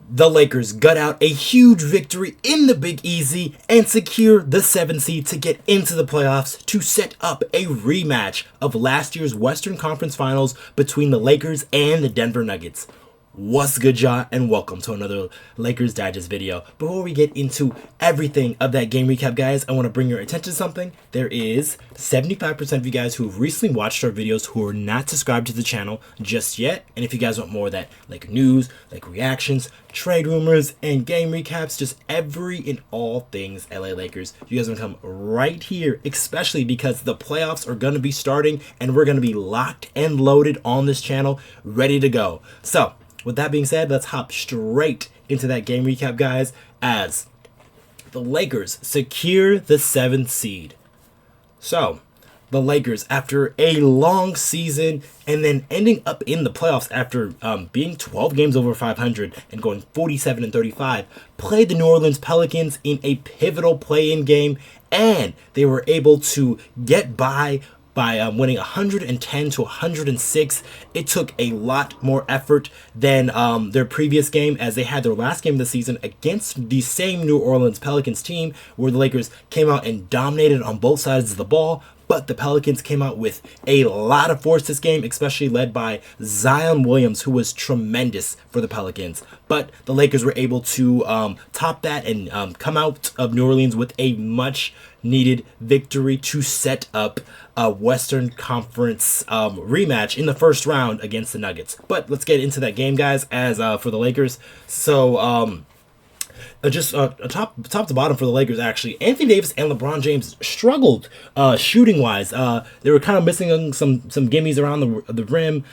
The Lakers gut out a huge victory in the Big Easy and secure the 7th seed to get into the playoffs to set up a rematch of last year's Western Conference Finals between the Lakers and the Denver Nuggets. What's good, y'all, and welcome to another Lakers Digest video. Before we get into everything of that game recap, guys, I want to bring your attention to something. There is 75% of you guys who have recently watched our videos who are not subscribed to the channel just yet. And if you guys want more of that, like news, like reactions, trade rumors, and game recaps, just every and all things LA Lakers, you guys want to come right here, especially because the playoffs are going to be starting and we're going to be locked and loaded on this channel, ready to go. So, with that being said, let's hop straight into that game recap, guys, as the Lakers secure the 7th seed. So, the Lakers, after a long season and then ending up in the playoffs after being 12 games over 500 and going 47-35, played the New Orleans Pelicans in a pivotal play-in game, and they were able to get by winning 110-106. It took a lot more effort than their previous game, as they had their last game of the season against the same New Orleans Pelicans team, where the Lakers came out and dominated on both sides of the ball. But the Pelicans came out with a lot of force this game, especially led by Zion Williams, who was tremendous for the Pelicans. But the Lakers were able to top that and come out of New Orleans with a much-needed victory to set up a Western Conference rematch in the first round against the Nuggets. But let's get into that game, guys, as for the Lakers. So, top to bottom for the Lakers, actually, Anthony Davis and LeBron James struggled shooting wise. They were kind of missing some gimmies around the rim,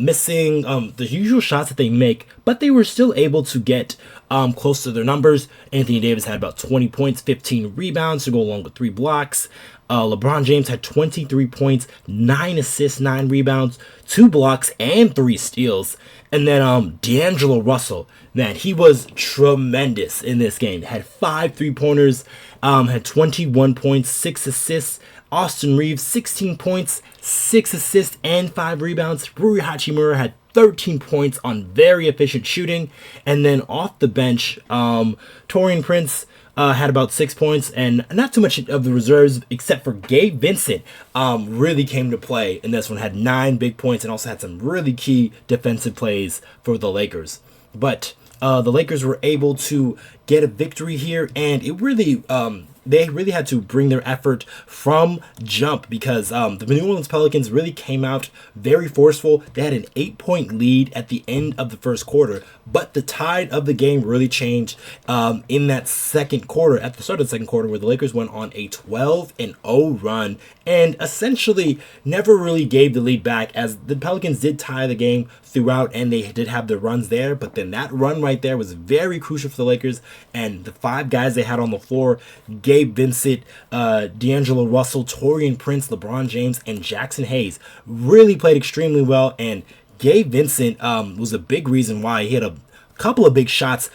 missing the usual shots that they make, but they were still able to get close to their numbers. Anthony Davis had about 20 points, 15 rebounds to go along with 3 blocks. LeBron James had 23 points, 9 assists, 9 rebounds, 2 blocks, and 3 steals. And then D'Angelo Russell, man, he was tremendous in this game. Had 5 3-pointers, had 21 points, 6 assists. Austin Reaves, 16 points, 6 assists, and 5 rebounds. Rui Hachimura had 13 points on very efficient shooting. And then off the bench, Taurean Prince had about 6 points, and not too much of the reserves except for Gabe Vincent really came to play in this one. Had 9 big points and also had some really key defensive plays for the Lakers. But the Lakers were able to get a victory here, and it really they really had to bring their effort from jump, because the New Orleans Pelicans really came out very forceful. They had an 8-point lead at the end of the first quarter, but the tide of the game really changed in that second quarter, at the start of the second quarter, where the Lakers went on a 12-0 run and essentially never really gave the lead back, as the Pelicans did tie the game throughout and they did have the runs there. But then that run right there was very crucial for the Lakers, and the 5 guys they had on the floor, Gabe Vincent, D'Angelo Russell, Taurean Prince, LeBron James, and Jackson Hayes, really played extremely well. And Gabe Vincent was a big reason why he had a couple of big shots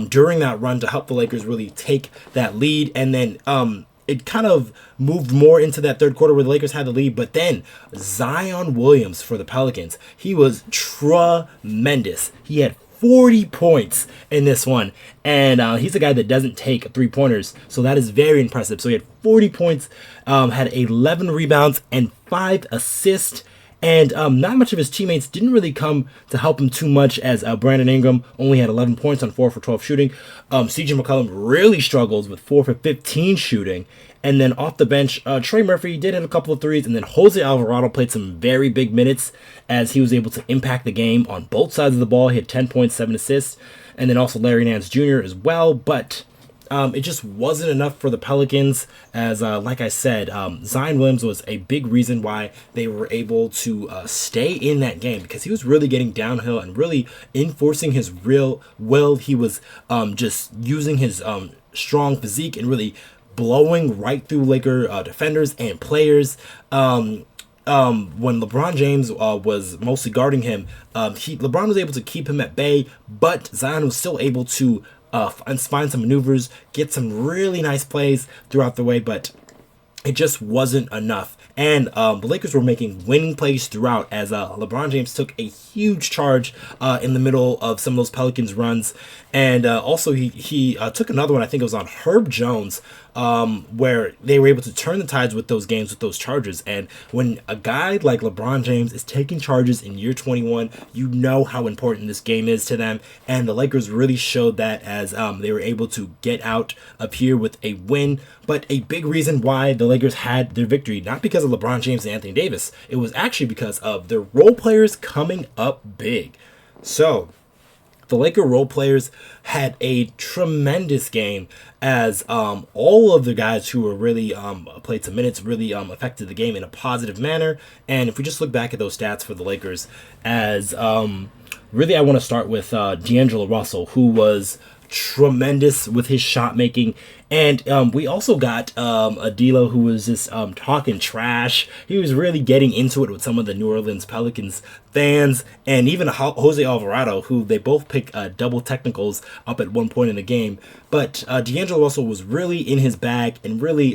during that run to help the Lakers really take that lead. And then it kind of moved more into that third quarter where the Lakers had the lead. But then Zion Williams for the Pelicans, he was tremendous. He had 40 points in this one, and he's a guy that doesn't take 3-pointers, so that is very impressive. So he had 40 points, had 11 rebounds, and 5 assists. And not much of his teammates didn't really come to help him too much, as Brandon Ingram only had 11 points on 4 for 12 shooting. CJ McCollum really struggles with 4 for 15 shooting. And then off the bench, Trey Murphy did hit a couple of threes, and then Jose Alvarado played some very big minutes, as he was able to impact the game on both sides of the ball. He had 10 points, 7 assists, and then also Larry Nance Jr. as well. But it just wasn't enough for the Pelicans, as like I said, Zion Williams was a big reason why they were able to stay in that game, because he was really getting downhill and really enforcing his real will. He was just using his strong physique and really blowing right through Laker defenders and players. When LeBron James was mostly guarding him, LeBron was able to keep him at bay, but Zion was still able to find some maneuvers, get some really nice plays throughout the way. But it just wasn't enough. And the Lakers were making winning plays throughout as LeBron James took a huge charge in the middle of some of those Pelicans runs. And also he took another one, I think it was on Herb Jones, where they were able to turn the tides with those games, with those charges. And when a guy like LeBron James is taking charges in year 21, you know how important this game is to them. And the Lakers really showed that as they were able to get out of here with a win. But a big reason why the Lakers had their victory, not because of LeBron James and Anthony Davis, it was actually because of their role players coming up big. So the Laker role players had a tremendous game as all of the guys who were really played some minutes really affected the game in a positive manner. And if we just look back at those stats for the Lakers, as really I want to start with D'Angelo Russell, who was tremendous with his shot making. And we also got a D'Lo who was just talking trash. He was really getting into it with some of the New Orleans Pelicans fans, and even Jose Alvarado, who they both pick double technicals up at one point in the game. But D'Angelo Russell was really in his bag and really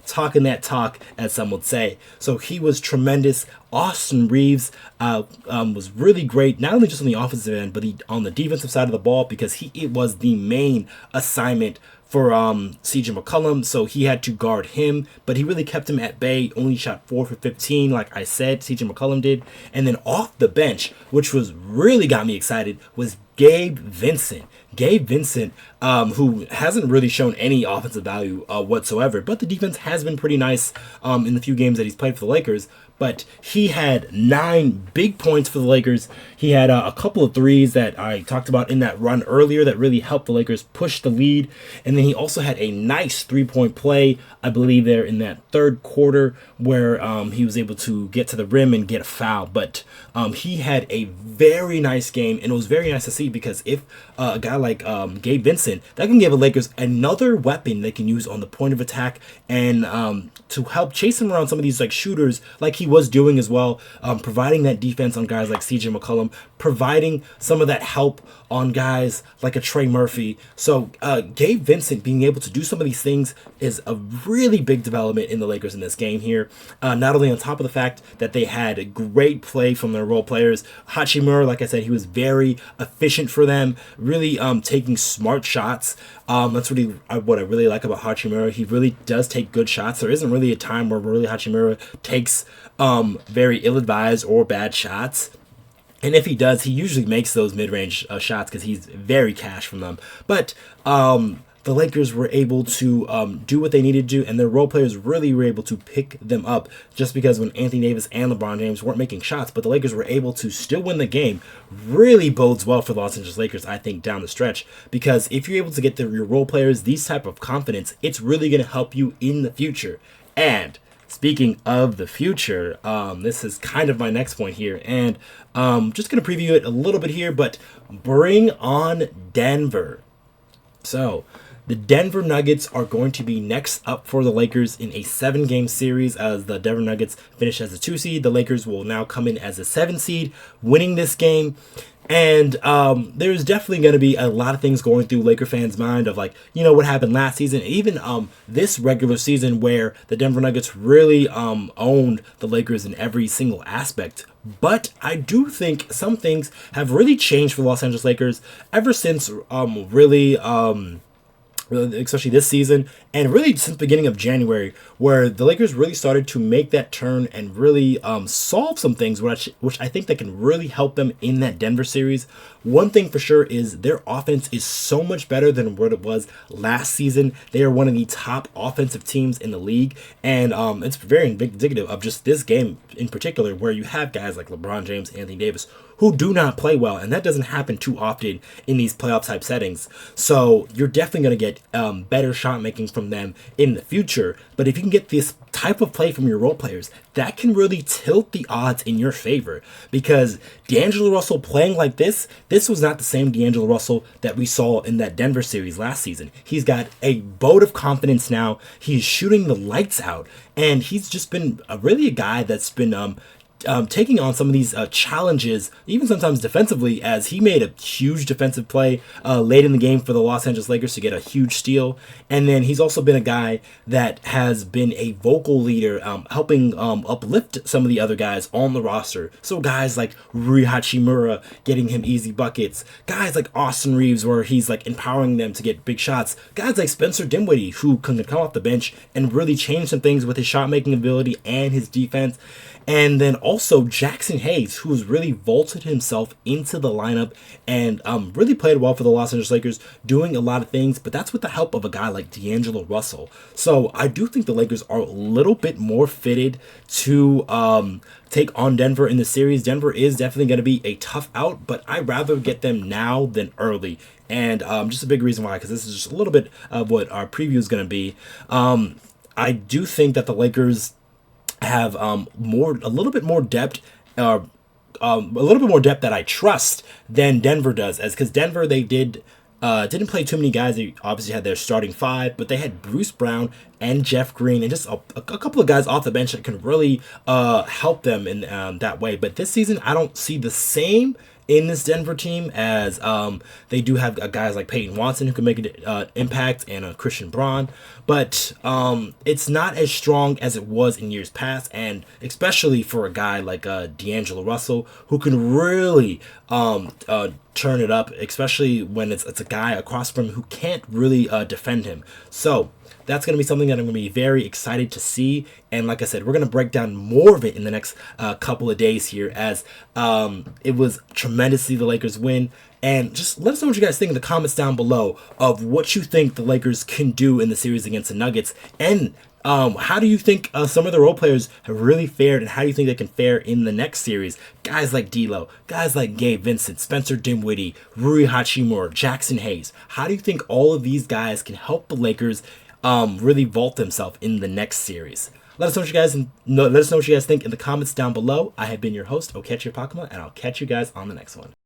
talking that talk, as some would say. So he was tremendous. Austin Reaves was really great, not only just on the offensive end, but on the defensive side of the ball, because it was the main assignment for CJ McCollum, so he had to guard him, but he really kept him at bay. Only shot 4 for 15, like I said, CJ McCollum did. And then off the bench, which was really got me excited, was Gabe Vincent. Gabe Vincent, who hasn't really shown any offensive value whatsoever, but the defense has been pretty nice in the few games that he's played for the Lakers. But he had 9 big points for the Lakers. He had a couple of threes that I talked about in that run earlier that really helped the Lakers push the lead. And then he also had a nice 3-point play, I believe, there in that third quarter where he was able to get to the rim and get a foul. But he had a very nice game, and it was very nice to see, because if a guy like Gabe Vincent, that can give the Lakers another weapon they can use on the point of attack, and to help chase him around some of these like shooters like he was doing as well, providing that defense on guys like CJ McCollum, providing some of that help on guys like a Trey Murphy. So Gabe Vincent being able to do some of these things is a really big development in the Lakers in this game here. Not only on top of the fact that they had a great play from their role players. Hachimura, like I said, he was very efficient for them, really taking smart shots. That's really what I really like about Hachimura. He really does take good shots. There isn't really a time where really Hachimura takes very ill-advised or bad shots. And if he does, he usually makes those mid-range shots because he's very cash from them. But the Lakers were able to do what they needed to do, and their role players really were able to pick them up, just because when Anthony Davis and LeBron James weren't making shots, but the Lakers were able to still win the game, really bodes well for the Los Angeles Lakers, I think, down the stretch. Because if you're able to get your role players these type of confidence, it's really going to help you in the future. And speaking of the future, this is kind of my next point here, and just going to preview it a little bit here, but bring on Denver. So the Denver Nuggets are going to be next up for the Lakers in a 7-game series. As the Denver Nuggets finish as a 2 seed, the Lakers will now come in as a 7 seed, winning this game. And there's definitely going to be a lot of things going through Laker fans' mind of, like, you know, what happened last season, even this regular season, where the Denver Nuggets really owned the Lakers in every single aspect. But I do think some things have really changed for the Los Angeles Lakers ever since especially this season, and really since the beginning of January, where the Lakers really started to make that turn and really solve some things, which I think that can really help them in that Denver series. One thing for sure is their offense is so much better than what it was last season. They are one of the top offensive teams in the league, and it's very indicative of just this game in particular, where you have guys like LeBron James, Anthony Davis, who do not play well, and that doesn't happen too often in these playoff type settings. So you're definitely going to get better shot making from them in the future. But if you can get this type of play from your role players, that can really tilt the odds in your favor. Because D'Angelo Russell playing like this was not the same D'Angelo Russell that we saw in that Denver series last season. He's got a boat of confidence now. He's shooting the lights out, and he's just been really a guy that's been taking on some of these challenges, even sometimes defensively, as he made a huge defensive play late in the game for the Los Angeles Lakers to get a huge steal. And then he's also been a guy that has been a vocal leader, helping uplift some of the other guys on the roster. So guys like Rui Hachimura getting him easy buckets, guys like Austin Reaves where he's like empowering them to get big shots, guys like Spencer Dinwiddie who can come off the bench and really change some things with his shot making ability and his defense. And then also Jackson Hayes, who's really vaulted himself into the lineup and really played well for the Los Angeles Lakers, doing a lot of things, but that's with the help of a guy like D'Angelo Russell. So I do think the Lakers are a little bit more fitted to take on Denver in the series. Denver is definitely going to be a tough out, but I'd rather get them now than early. And just a big reason why, because this is just a little bit of what our preview is going to be. I do think that the Lakers have a little bit more depth, a little bit more depth that I trust than Denver does, as because Denver didn't play too many guys. They obviously had their starting five, but they had Bruce Brown and Jeff Green and just a couple of guys off the bench that can really help them in that way. But this season, I don't see the same in this Denver team, as they do have guys like Peyton Watson who can make an impact, and Christian Braun, but it's not as strong as it was in years past, and especially for a guy like D'Angelo Russell who can really turn it up, especially when it's a guy across from him who can't really defend him. So that's going to be something that I'm going to be very excited to see. And like I said, we're going to break down more of it in the next couple of days here, as it was tremendous to see the Lakers win. And just let us know what you guys think in the comments down below of what you think the Lakers can do in the series against the Nuggets. And how do you think some of the role players have really fared, and how do you think they can fare in the next series? Guys like D'Lo, guys like Gabe Vincent, Spencer Dinwiddie, Rui Hachimura, Jackson Hayes. How do you think all of these guys can help the Lakers really vault themselves in the next series? Let us know what you guys think in the comments down below. I have been your host, Okechi Apakama, and I'll catch you guys on the next one.